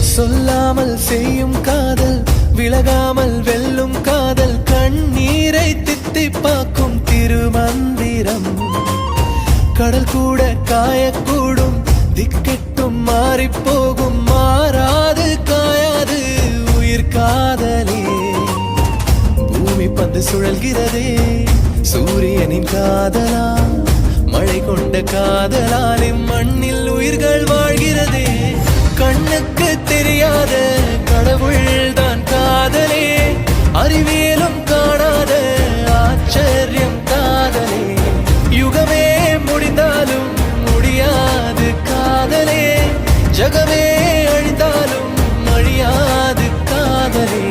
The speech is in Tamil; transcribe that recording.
சொல்லாமல் செய்யும் காதல், விலகாமல் வெல்லும் காதல், கண்ணீரை தித்திப்பாக்கும் திருமந்திரம். கடல் கூட காயக்கூடும், திக்கெட்டும் மாறிப்போகும், மாறாது காயாது உயிர் காதலே. பூமி பந்து சுழல்கிறதே சூரியனின் காதலா, மழை கொண்ட காதலால் மண்ணில் உயிர்கள் வாழ்கிறதே. கண்ணுக்கு தெரியாத கடவுள் தான் காதலே, அறிவியலும் காணாத ஆச்சரியம் காதலே. யுகமே முடிந்தாலும் முடியாது காதலே, ஜகமே அழிந்தாலும் அழியாது காதலே.